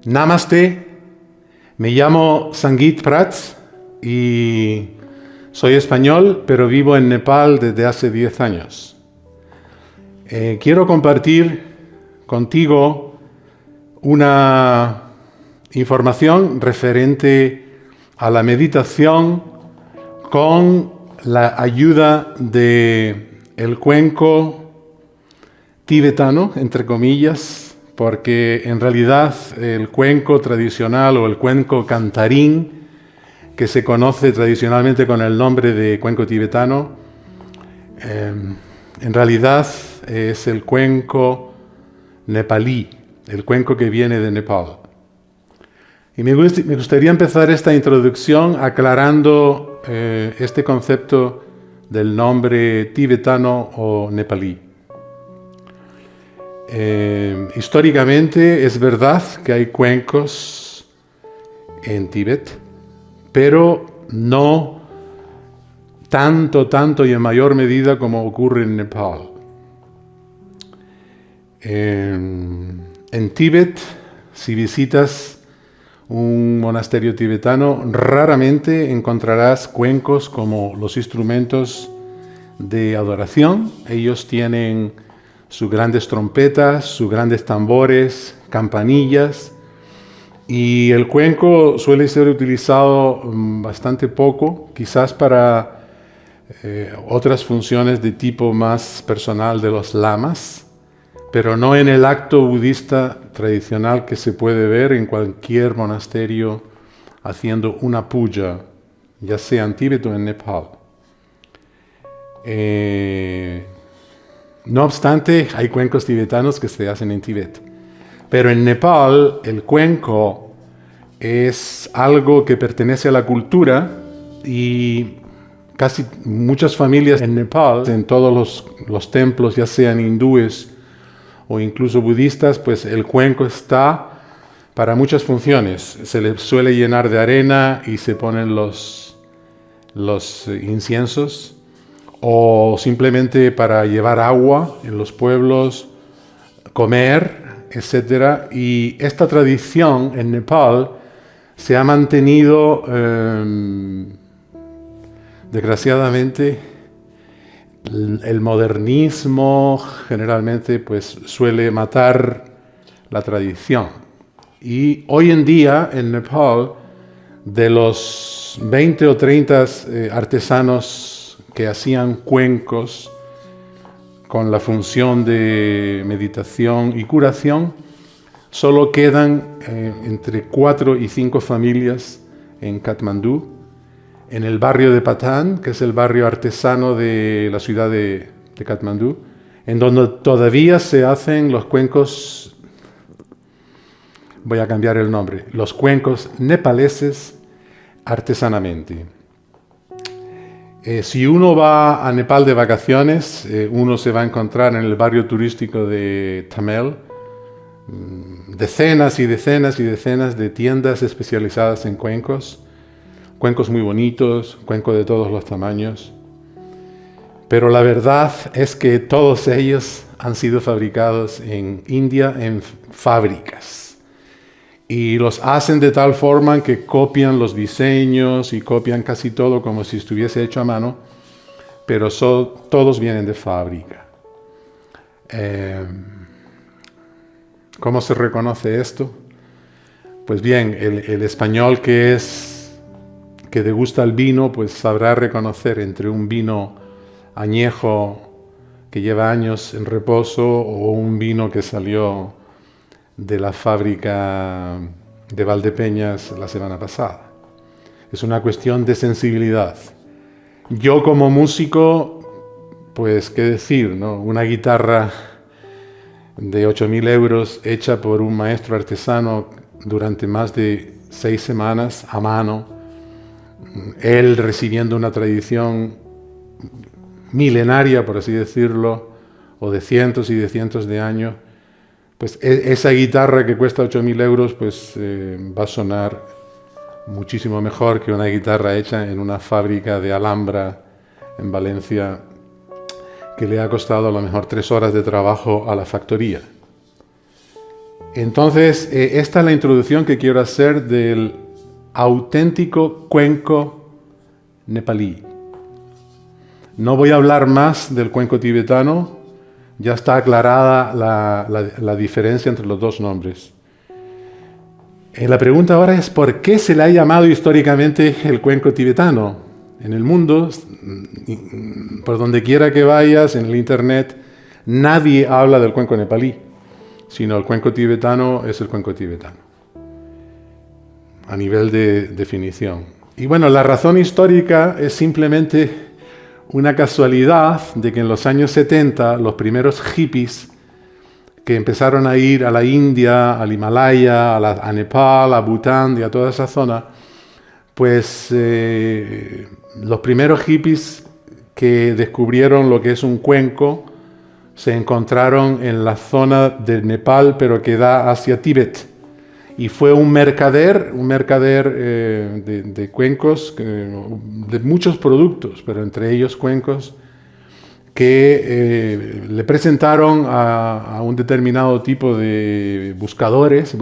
Namaste, me llamo Sangeet Prats y soy español, pero vivo en Nepal desde hace 10 años. Quiero compartir contigo una información referente a la meditación con la ayuda del cuenco tibetano, entre comillas, porque en realidad el cuenco tradicional o el cuenco cantarín, que se conoce tradicionalmente con el nombre de cuenco tibetano, en realidad es el cuenco nepalí, el cuenco que viene de Nepal. Y me gustaría empezar esta introducción aclarando este concepto del nombre tibetano o nepalí. Históricamente es verdad que hay cuencos en Tíbet, pero no tanto y en mayor medida como ocurre en Nepal. En Tíbet, si visitas un monasterio tibetano, raramente encontrarás cuencos como los instrumentos de adoración. Ellos tienen sus grandes trompetas, sus grandes tambores, campanillas, y el cuenco suele ser utilizado bastante poco, quizás para otras funciones de tipo más personal de los lamas, pero no en el acto budista tradicional que se puede ver en cualquier monasterio haciendo una puja, ya sea en Tíbet o en Nepal. No obstante, hay cuencos tibetanos que se hacen en Tíbet. Pero en Nepal el cuenco es algo que pertenece a la cultura y casi muchas familias en Nepal, en todos los templos, ya sean hindúes o incluso budistas, pues el cuenco está para muchas funciones. Se le suele llenar de arena y se ponen los inciensos, o simplemente para llevar agua en los pueblos, comer, etc. Y esta tradición en Nepal se ha mantenido, desgraciadamente. El modernismo generalmente pues, suele matar la tradición. Y hoy en día en Nepal, de los 20 o 30 artesanos que hacían cuencos con la función de meditación y curación, solo quedan entre 4 y 5 familias en Katmandú, en el barrio de Patan, que es el barrio artesano de la ciudad de Katmandú, en donde todavía se hacen los cuencos, voy a cambiar el nombre, los cuencos nepaleses artesanamente. Si uno va a Nepal de vacaciones, uno se va a encontrar en el barrio turístico de Tamel decenas y decenas y decenas de tiendas especializadas en cuencos muy bonitos, cuencos de todos los tamaños. Pero la verdad es que todos ellos han sido fabricados en India en fábricas. Y los hacen de tal forma que copian los diseños y copian casi todo como si estuviese hecho a mano, pero todos vienen de fábrica. ¿Cómo se reconoce esto? Pues bien, el español que degusta el vino, pues sabrá reconocer entre un vino añejo que lleva años en reposo o un vino que salió de la fábrica de Valdepeñas la semana pasada. Es una cuestión de sensibilidad. Yo como músico, pues qué decir, ¿no? Una guitarra de 8.000 euros hecha por un maestro artesano durante más de 6 semanas a mano, él recibiendo una tradición milenaria, por así decirlo, o de cientos y de cientos de años, pues esa guitarra que cuesta 8.000 euros pues, va a sonar muchísimo mejor que una guitarra hecha en una fábrica de Alhambra en Valencia, que le ha costado a lo mejor 3 horas de trabajo a la factoría. Entonces, esta es la introducción que quiero hacer del auténtico cuenco nepalí. No voy a hablar más del cuenco tibetano, ya está aclarada la diferencia entre los dos nombres. La pregunta ahora es ¿por qué se le ha llamado históricamente el cuenco tibetano? En el mundo, por donde quiera que vayas, en el internet, nadie habla del cuenco nepalí, sino el cuenco tibetano es el cuenco tibetano, a nivel de definición. Y bueno, la razón histórica es simplemente una casualidad de que en los años 70 los primeros hippies que empezaron a ir a la India, al Himalaya, a Nepal, a Bután y a toda esa zona, pues los primeros hippies que descubrieron lo que es un cuenco se encontraron en la zona de Nepal, pero que da hacia Tíbet. Y fue un mercader de cuencos, de muchos productos, pero entre ellos cuencos, que le presentaron a un determinado tipo de buscadores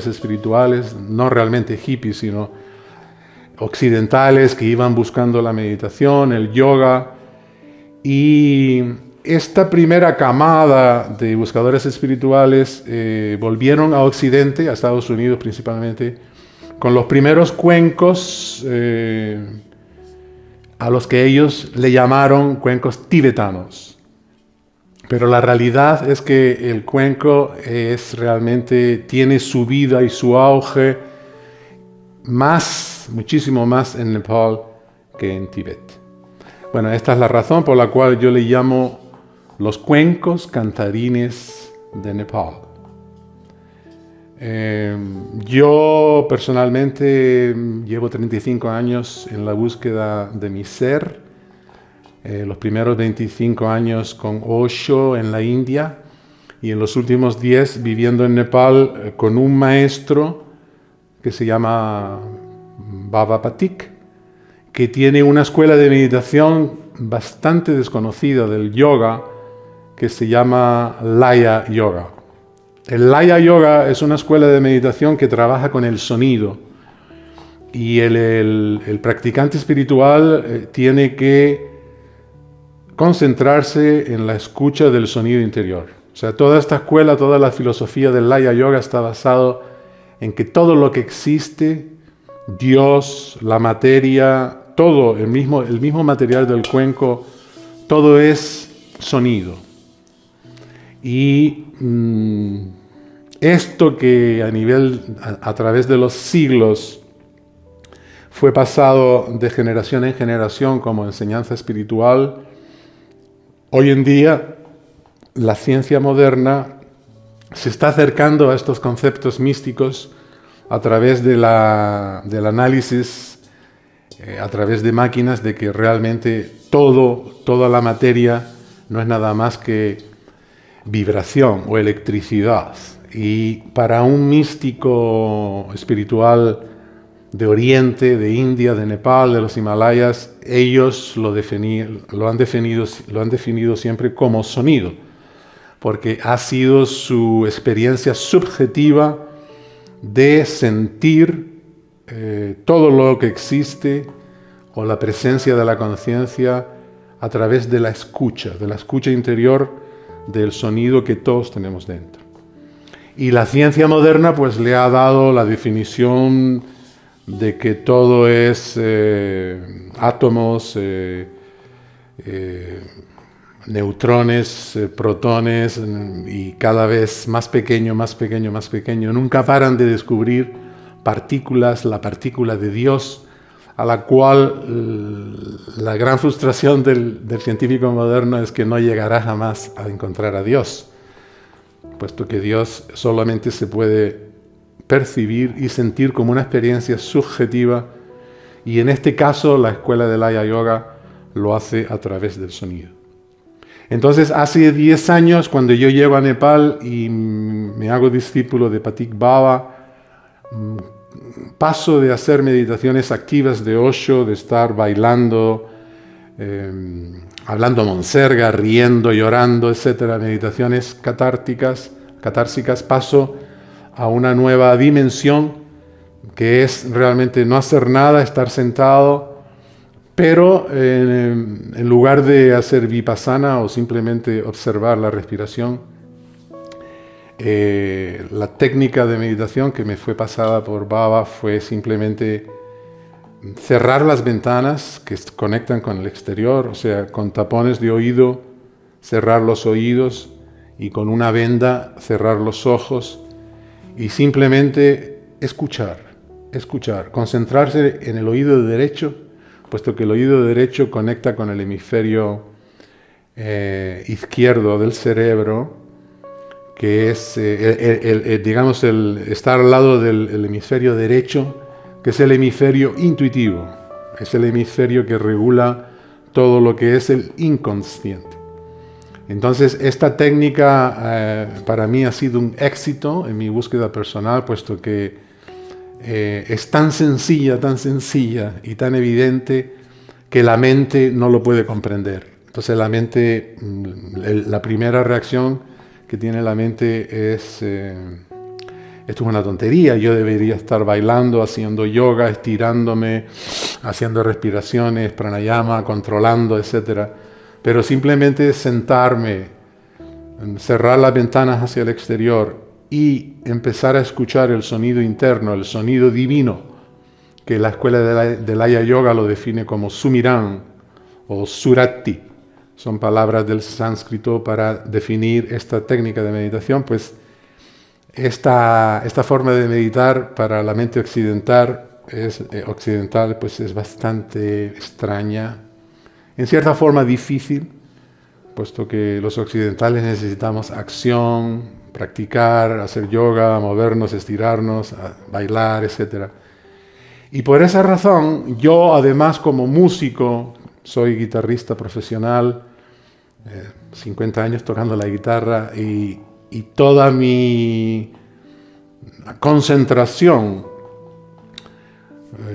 espirituales, no realmente hippies, sino occidentales que iban buscando la meditación, el yoga. Y esta primera camada de buscadores espirituales volvieron a Occidente, a Estados Unidos principalmente, con los primeros cuencos a los que ellos le llamaron cuencos tibetanos. Pero la realidad es que el cuenco tiene su vida y su auge muchísimo más en Nepal que en Tíbet. Bueno, esta es la razón por la cual yo le llamo los cuencos cantarines de Nepal. Yo personalmente llevo 35 años en la búsqueda de mi ser, los primeros 25 años con Osho en la India y en los últimos 10 viviendo en Nepal con un maestro que se llama Baba Pathik, que tiene una escuela de meditación bastante desconocida del yoga que se llama Laya Yoga. El Laya Yoga es una escuela de meditación que trabaja con el sonido y el practicante espiritual tiene que concentrarse en la escucha del sonido interior. O sea, toda esta escuela, toda la filosofía del Laya Yoga está basado en que todo lo que existe, Dios, la materia, todo, el mismo material del cuenco, todo es sonido. Y esto que a través de los siglos fue pasado de generación en generación como enseñanza espiritual, hoy en día la ciencia moderna se está acercando a estos conceptos místicos a través del análisis, a través de máquinas, de que realmente toda la materia no es nada más que vibración o electricidad. Y para un místico espiritual de Oriente, de India, de Nepal, de los Himalayas, ellos lo han definido siempre como sonido, porque ha sido su experiencia subjetiva de sentir todo lo que existe o la presencia de la conciencia a través de la escucha interior del sonido que todos tenemos dentro. Y la ciencia moderna pues le ha dado la definición de que todo es átomos, neutrones, protones, y cada vez más pequeño, más pequeño, más pequeño. Nunca paran de descubrir partículas, la partícula de Dios, a la cual la gran frustración del científico moderno es que no llegará jamás a encontrar a Dios, puesto que Dios solamente se puede percibir y sentir como una experiencia subjetiva, y en este caso la escuela de Laya Yoga lo hace a través del sonido. Entonces, hace 10 años, cuando yo llego a Nepal y me hago discípulo de Pathik Baba, paso de hacer meditaciones activas de Osho, de estar bailando, hablando monserga, riendo, llorando, etcétera, meditaciones catársicas, paso a una nueva dimensión, que es realmente no hacer nada, estar sentado, pero en lugar de hacer vipassana o simplemente observar la respiración, la técnica de meditación que me fue pasada por Baba fue simplemente cerrar las ventanas que conectan con el exterior, o sea, con tapones de oído, cerrar los oídos y con una venda cerrar los ojos y simplemente escuchar, concentrarse en el oído derecho, puesto que el oído derecho conecta con el hemisferio izquierdo del cerebro, que es, digamos, estar al lado del hemisferio derecho, que es el hemisferio intuitivo, es el hemisferio que regula todo lo que es el inconsciente. Entonces, esta técnica para mí ha sido un éxito en mi búsqueda personal, puesto que es tan sencilla y tan evidente que la mente no lo puede comprender. Entonces, la mente, la primera reacción que tiene la mente es: esto es una tontería, yo debería estar bailando, haciendo yoga, estirándome, haciendo respiraciones, pranayama, controlando, etc. Pero simplemente sentarme, cerrar las ventanas hacia el exterior y empezar a escuchar el sonido interno, el sonido divino, que la escuela de Laya Yoga lo define como Sumiran o Surati. Son palabras del sánscrito para definir esta técnica de meditación. Pues esta forma de meditar para la mente occidental pues es bastante extraña, en cierta forma difícil, puesto que los occidentales necesitamos acción, practicar, hacer yoga, movernos, estirarnos, bailar, etc. Y por esa razón, yo además como músico, soy guitarrista profesional, 50 años tocando la guitarra, y toda mi concentración,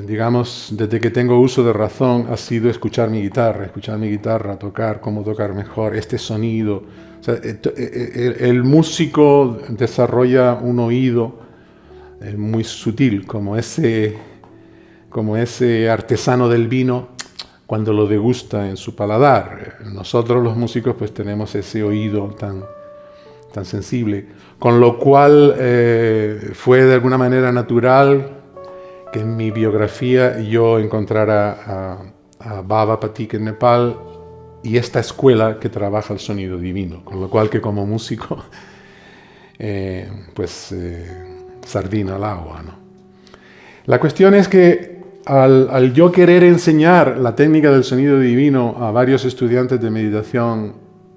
digamos, desde que tengo uso de razón, ha sido escuchar mi guitarra, tocar, cómo tocar mejor, este sonido. O sea, el músico desarrolla un oído muy sutil, como ese artesano del vino cuando lo degusta en su paladar. Nosotros los músicos pues tenemos ese oído tan sensible, con lo cual fue de alguna manera natural que en mi biografía yo encontrara a Baba Pathik en Nepal y esta escuela que trabaja el sonido divino, con lo cual que como músico sardina al agua, ¿no? La cuestión es que al yo querer enseñar la técnica del sonido divino a varios estudiantes de meditación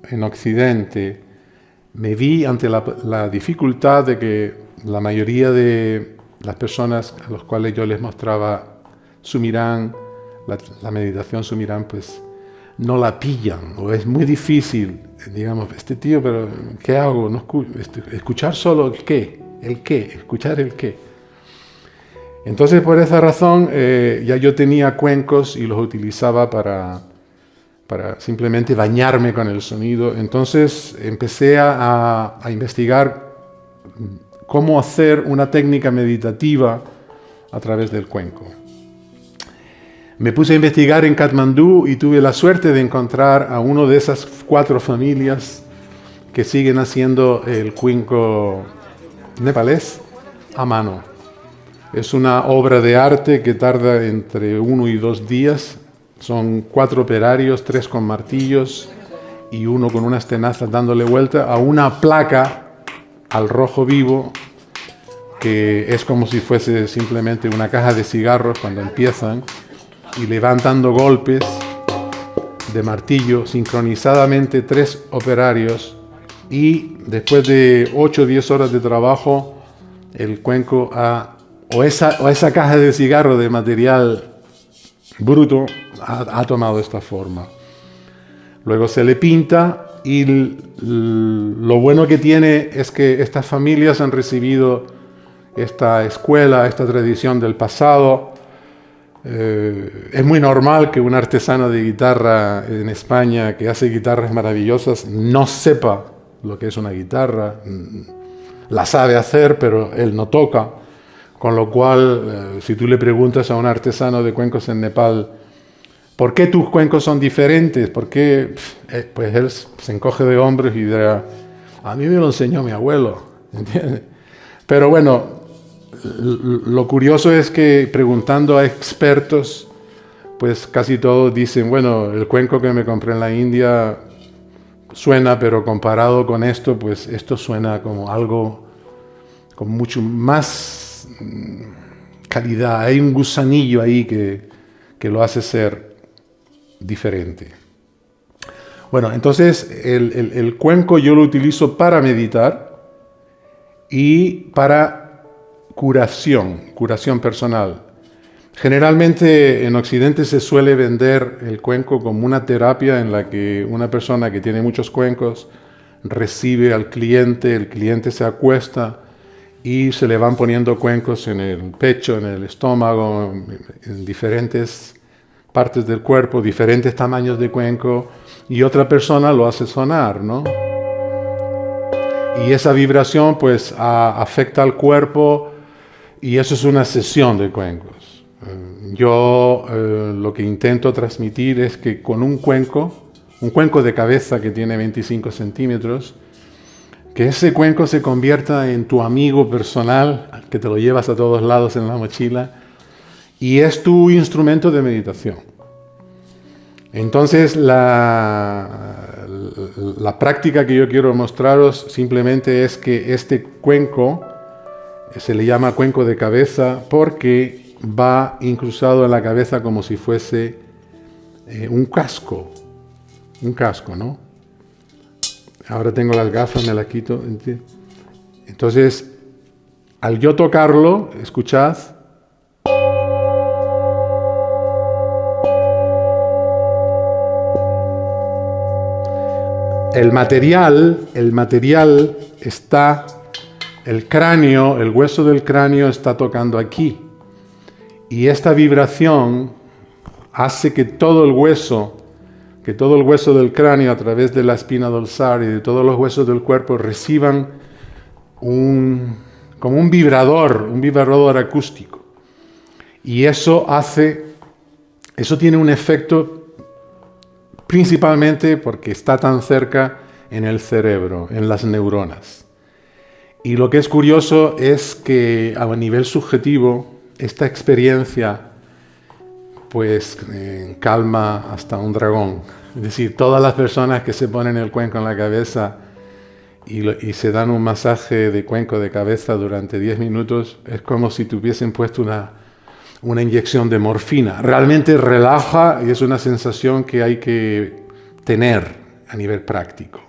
en Occidente, me vi ante la dificultad de que la mayoría de las personas a las cuales yo les mostraba Sumiran, la meditación Sumiran, pues no la pillan, o es muy difícil, digamos, este tío, pero ¿qué hago? No escuchar solo el qué, escuchar el qué. Entonces, por esa razón, ya yo tenía cuencos y los utilizaba para simplemente bañarme con el sonido. Entonces empecé a investigar cómo hacer una técnica meditativa a través del cuenco. Me puse a investigar en Katmandú y tuve la suerte de encontrar a una de esas 4 familias que siguen haciendo el cuenco nepalés a mano. Es una obra de arte que tarda entre 1 y 2 días. Son 4 operarios, 3 con martillos y 1 con unas tenazas dándole vuelta a una placa al rojo vivo, que es como si fuese simplemente una caja de cigarros cuando empiezan, y le van dando golpes de martillo sincronizadamente 3 operarios, y después de 8 o 10 horas de trabajo el cuenco o esa caja de cigarro de material bruto ha tomado esta forma. Luego se le pinta y lo bueno que tiene es que estas familias han recibido esta escuela, esta tradición del pasado. Es muy normal que un artesano de guitarra en España que hace guitarras maravillosas no sepa lo que es una guitarra. la sabe hacer, pero él no toca. Con lo cual, si tú le preguntas a un artesano de cuencos en Nepal, ¿por qué tus cuencos son diferentes? ¿Por qué? Pues él se encoge de hombros y dirá, a mí me lo enseñó mi abuelo, ¿entiendes? Pero bueno, lo curioso es que preguntando a expertos, pues casi todos dicen, bueno, el cuenco que me compré en la India suena, pero comparado con esto, pues esto suena como algo con mucho más calidad. Hay un gusanillo ahí que lo hace ser diferente. Bueno, entonces el cuenco yo lo utilizo para meditar y para curación personal. Generalmente en Occidente se suele vender el cuenco como una terapia en la que una persona que tiene muchos cuencos recibe al cliente, el cliente se acuesta y se le van poniendo cuencos en el pecho, en el estómago, en diferentes partes del cuerpo, diferentes tamaños de cuenco, y otra persona lo hace sonar, ¿no? Y esa vibración pues afecta al cuerpo y eso es una sesión de cuencos. Yo lo que intento transmitir es que con un cuenco de cabeza que tiene 25 centímetros, que ese cuenco se convierta en tu amigo personal, que te lo llevas a todos lados en la mochila, y es tu instrumento de meditación. Entonces la práctica que yo quiero mostraros simplemente es que este cuenco se le llama cuenco de cabeza porque va incrustado en la cabeza como si fuese un casco, ¿no? Ahora tengo las gafas, me las quito. Entonces, al yo tocarlo, escuchad. El material está, el cráneo, el hueso del cráneo está tocando aquí. Y esta vibración hace que todo el hueso del cráneo a través de la espina dorsal y de todos los huesos del cuerpo reciban como un vibrador acústico. Y eso tiene un efecto principalmente porque está tan cerca en el cerebro, en las neuronas. Y lo que es curioso es que a nivel subjetivo, esta experiencia pues calma hasta un dragón. Es decir, todas las personas que se ponen el cuenco en la cabeza y se dan un masaje de cuenco de cabeza durante 10 minutos, es como si tuviesen puesto una inyección de morfina. Realmente relaja y es una sensación que hay que tener a nivel práctico.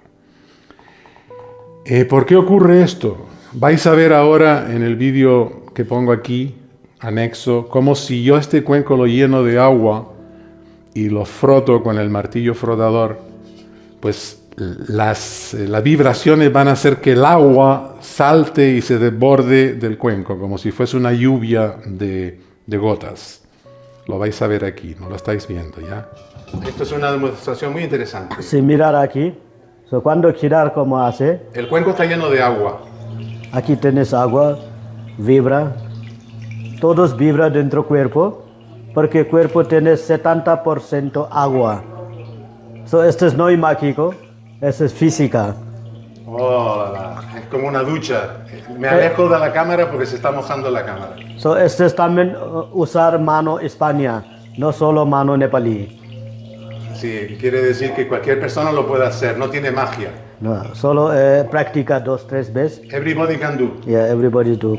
¿Por qué ocurre esto? Vais a ver ahora en el vídeo que pongo aquí, anexo, como si yo este cuenco lo lleno de agua y lo froto con el martillo frotador, pues las vibraciones van a hacer que el agua salte y se desborde del cuenco, como si fuese una lluvia de gotas. Lo vais a ver aquí, no lo estáis viendo, ¿ya? Esto es una demostración muy interesante. Si mirar aquí, cuando girar, ¿cómo hace? El cuenco está lleno de agua. Aquí tienes agua, vibra. Todos vibra dentro del cuerpo, porque el cuerpo tiene 70% agua. Esto es no es mágico, esto es física. Oh, es como una ducha. Me alejo de la cámara porque se está mojando la cámara. Esto es también usar mano España, no solo mano nepalí. Sí, quiere decir que cualquier persona lo puede hacer, no tiene magia. No, solo practica 2-3 veces. Everybody can do. Yeah, everybody do.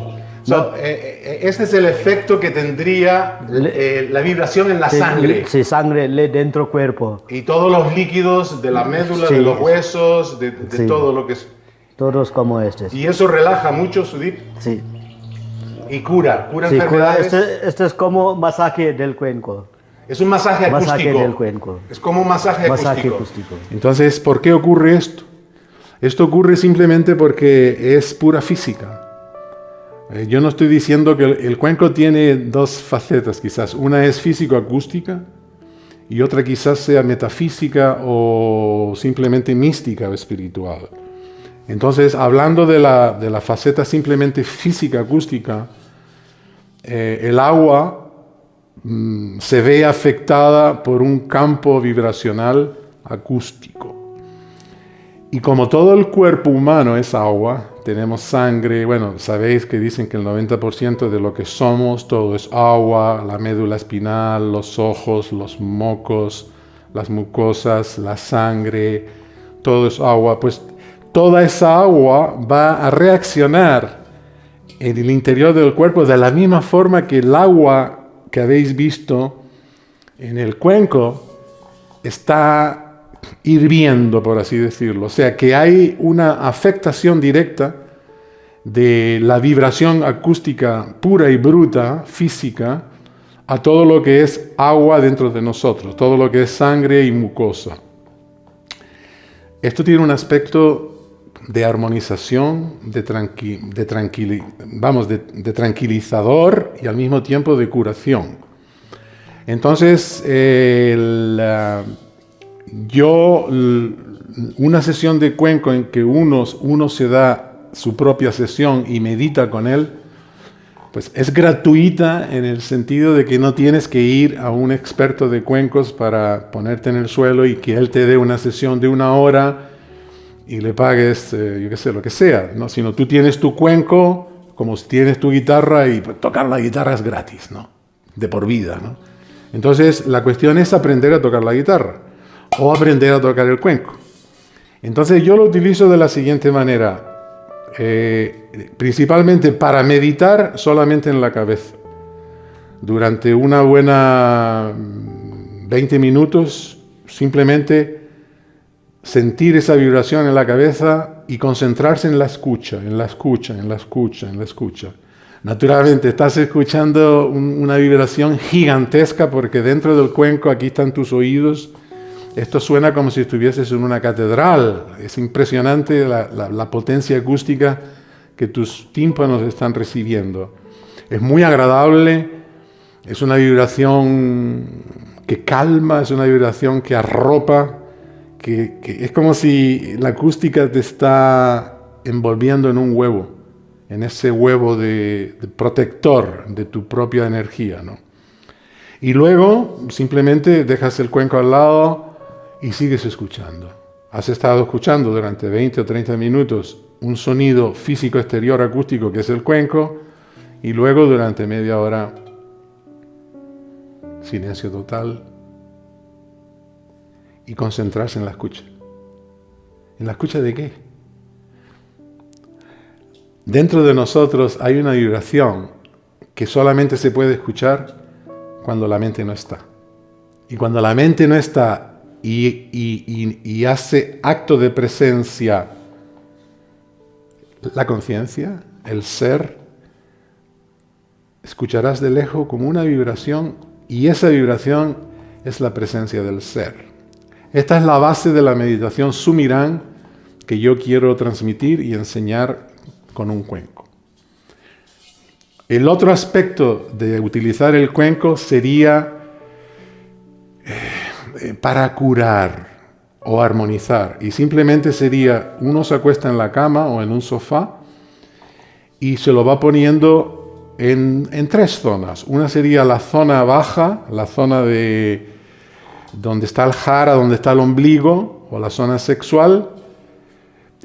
Este es el efecto que tendría la vibración en la sangre. Sí, sangre dentro del cuerpo. Y todos los líquidos de la médula, sí, de los huesos, de sí, todo lo que es. Todos como este. Y eso relaja mucho, Sudip. Sí. Y cura Sí, enfermedades. Este es como masaje del cuenco. Es un masaje acústico. Masaje del cuenco. Es como un masaje acústico. acústico. Entonces, ¿por qué ocurre esto? Esto ocurre simplemente porque es pura física. Yo no estoy diciendo que el cuenco tiene dos facetas quizás. Una es físico-acústica y otra quizás sea metafísica o simplemente mística o espiritual. Entonces, hablando de la faceta simplemente física acústica, el agua se ve afectada por un campo vibracional acústico. Y como todo el cuerpo humano es agua, tenemos sangre, bueno, sabéis que dicen que el 90% de lo que somos, todo es agua, la médula espinal, los ojos, los mocos, las mucosas, la sangre, todo es agua. Pues toda esa agua va a reaccionar en el interior del cuerpo de la misma forma que el agua que habéis visto en el cuenco está hirviendo, por así decirlo. O sea que hay una afectación directa de la vibración acústica pura y bruta, física, a todo lo que es agua dentro de nosotros, todo lo que es sangre y mucosa. Esto tiene un aspecto de armonización, de tranquilizador y al mismo tiempo de curación. Entonces, una sesión de cuenco en que uno se da su propia sesión y medita con él, pues es gratuita en el sentido de que no tienes que ir a un experto de cuencos para ponerte en el suelo y que él te dé una sesión de 1 hora y le pagues, yo qué sé, lo que sea, ¿no? Sino tú tienes tu cuenco como si tienes tu guitarra y pues, tocar la guitarra es gratis, ¿no? De por vida, ¿no? Entonces la cuestión es aprender a tocar la guitarra o aprender a tocar el cuenco. Entonces yo lo utilizo de la siguiente manera. Principalmente para meditar solamente en la cabeza. Durante una buena 20 minutos, simplemente sentir esa vibración en la cabeza y concentrarse en la escucha, en la escucha, en la escucha, en la escucha. Naturalmente estás escuchando una vibración gigantesca porque dentro del cuenco aquí están tus oídos. Esto suena como si estuvieses en una catedral. Es impresionante la potencia acústica que tus tímpanos están recibiendo. Es muy agradable, es una vibración que calma, es una vibración que arropa, que es como si la acústica te está envolviendo en un huevo, en ese huevo de protector de tu propia energía, ¿no? Y luego simplemente dejas el cuenco al lado y sigues escuchando. Has estado escuchando durante 20 o 30 minutos un sonido físico exterior acústico que es el cuenco y luego durante media hora silencio total y concentrarse en la escucha. ¿En la escucha de qué? Dentro de nosotros hay una vibración que solamente se puede escuchar cuando la mente no está. Y cuando la mente no está y hace acto de presencia la conciencia, el ser, escucharás de lejos como una vibración y esa vibración es la presencia del ser. Esta es la base de la meditación Sumirán que yo quiero transmitir y enseñar con un cuenco. El otro aspecto de utilizar el cuenco sería para curar o armonizar. Y simplemente sería, uno se acuesta en la cama o en un sofá y se lo va poniendo en 3 zonas. Una sería la zona baja, la zona de donde está el jara, donde está el ombligo o la zona sexual.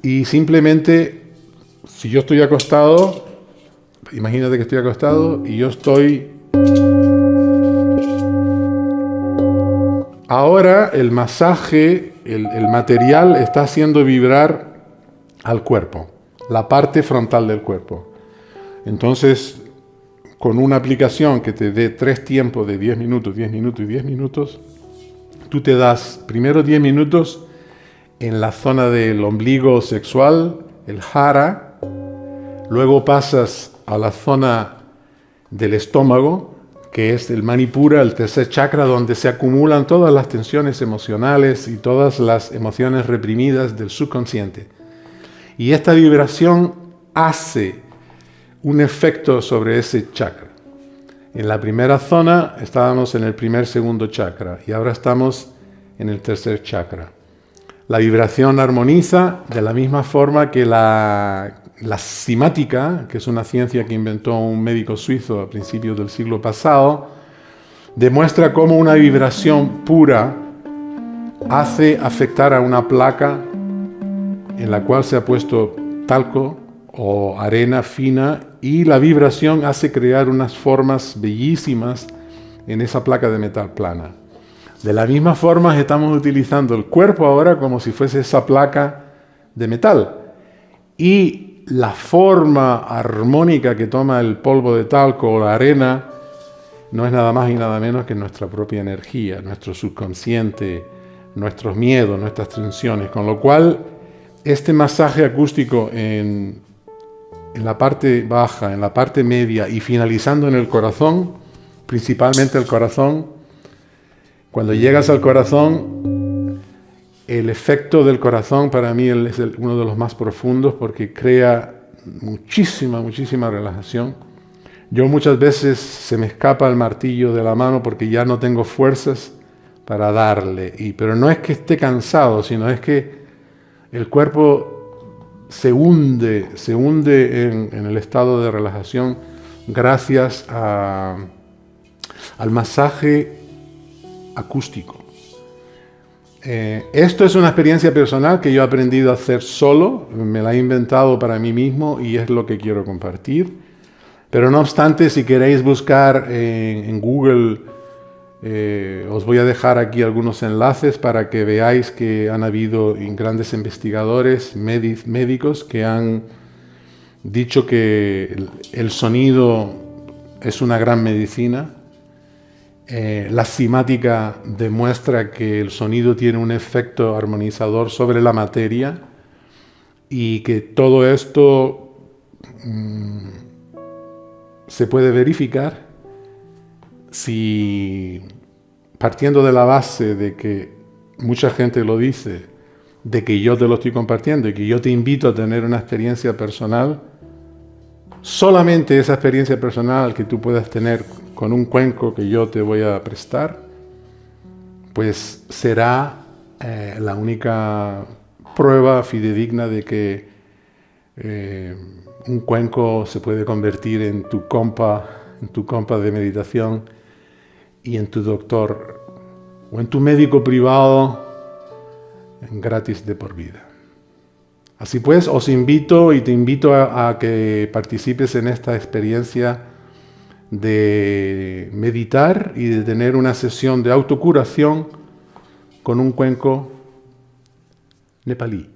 Y simplemente, si yo estoy acostado, imagínate que estoy acostado y yo estoy... Ahora el masaje, el material está haciendo vibrar al cuerpo, la parte frontal del cuerpo. Entonces, con una aplicación que te dé 3 tiempos de 10 minutos, 10 minutos y 10 minutos, tú te das primero 10 minutos en la zona del ombligo sexual, el jara, luego pasas a la zona del estómago, que es el Manipura, el tercer chakra, donde se acumulan todas las tensiones emocionales y todas las emociones reprimidas del subconsciente. Y esta vibración hace un efecto sobre ese chakra. En la primera zona estábamos en el segundo chakra y ahora estamos en el tercer chakra. La vibración armoniza de la misma forma que la simática, que es una ciencia que inventó un médico suizo a principios del siglo pasado, demuestra cómo una vibración pura hace afectar a una placa en la cual se ha puesto talco o arena fina, y la vibración hace crear unas formas bellísimas en esa placa de metal plana. De la misma forma estamos utilizando el cuerpo ahora como si fuese esa placa de metal. Y la forma armónica que toma el polvo de talco o la arena no es nada más y nada menos que nuestra propia energía, nuestro subconsciente, nuestros miedos, nuestras tensiones. Con lo cual, este masaje acústico en la parte baja, en la parte media y finalizando en el corazón, principalmente el corazón, cuando llegas al corazón, el efecto del corazón para mí es uno de los más profundos porque crea muchísima relajación. Yo muchas veces se me escapa el martillo de la mano porque ya no tengo fuerzas para darle. Pero no es que esté cansado, sino es que el cuerpo se hunde en el estado de relajación gracias al masaje acústico. Esto es una experiencia personal que yo he aprendido a hacer solo, me la he inventado para mí mismo y es lo que quiero compartir. Pero no obstante, si queréis buscar en Google, os voy a dejar aquí algunos enlaces para que veáis que han habido grandes investigadores, médicos, que han dicho que el sonido es una gran medicina. La simática demuestra que el sonido tiene un efecto armonizador sobre la materia y que todo esto se puede verificar si, partiendo de la base de que mucha gente lo dice, de que yo te lo estoy compartiendo y que yo te invito a tener una experiencia personal, solamente esa experiencia personal que tú puedas tener con un cuenco que yo te voy a prestar, pues será la única prueba fidedigna de que un cuenco se puede convertir en tu compa de meditación y en tu doctor o en tu médico privado gratis de por vida. Así pues, os invito y te invito a que participes en esta experiencia de meditar y de tener una sesión de autocuración con un cuenco nepalí.